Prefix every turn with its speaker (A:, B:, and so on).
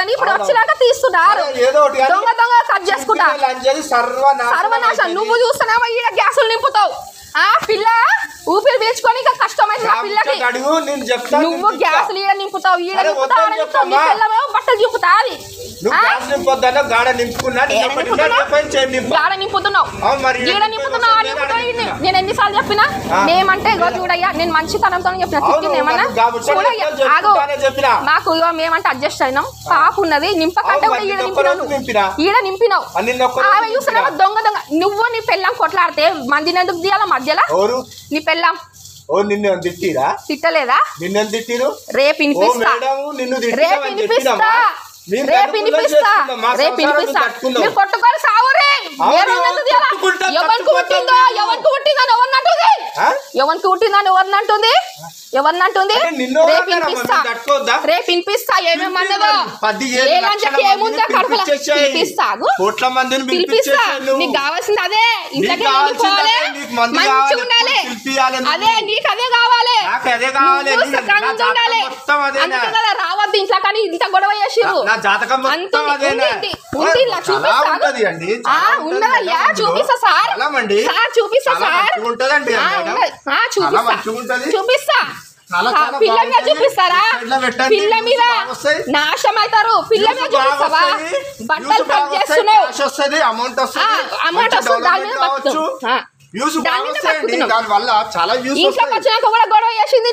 A: ఇప్పుడు వచ్చినాక తీస్తున్నారు దొంగ దొంగ కట్ చేసుకుంటా సర్వనాశం నువ్వు చూస్తున్నావా ఈడ గ్యాసులు నింపుతావు పిల్ల ఊపిరి పీల్చుకొని కష్టమైంది పిల్లకి నువ్వు గ్యాసులు ఈడ నింపుతావు ఈడ నింపుతావు బట్టలు చూపుతాది గాడ నింపుతున్నావు ఈడ నింపుతున్నావు నేను ఎన్నిసార్లు చెప్పినా మేమంటే చూడయ్యా నేను మంచితనంతో చెప్పిన తిట్టింది ఏమన్నా చూడయ్యా ఆగో మాకు మేమంటే అడ్జస్ట్ అయినాం పాప ఉన్నది నింపకంటే కూడా ఈడ నింపినావు ఆమె చూస్తున్నావా దొంగ దొంగ నువ్వు నీ పెళ్ళం కొట్లాడితే మందిని ఎందుకు తీయాల మధ్యలో నీ పెళ్ళం తిట్టలేదా రేపు వినిపిస్తా మీరు కొట్టుకొని సావురే ఎవరికి పుట్టిందో ఎవరికి పుట్టిందని ఎవరినంటుంది రేపు వినిపిస్తా ఏమేమన్నదో ఏముందో కడుపులో పిలిపిస్తా నీకు కావాల్సింది అదే ఇంట్లోకి పోవాలి మంచిగా ఉండాలి అదే నీకు అదే కావాలి అందుకే కదా రావద్దు ఇంట్లో కానీ ఇంత గొడవ చేసిర్రు ఉన్నదయ్యా చూపిస్తా సార్ చూపిస్తా చూపిస్తా పిల్ల మీద చూపిస్తారా పిల్ల మీద నాశనం అవుతారు పిల్ల మీద చూపిస్తావా బట్టలు కట్ చేస్తున్నావు అమౌంట్ వస్తుంది దాని మీద బతుకుతున్నావు ఇంట్లోకి వచ్చినాక కూడా గొడవ చేసింది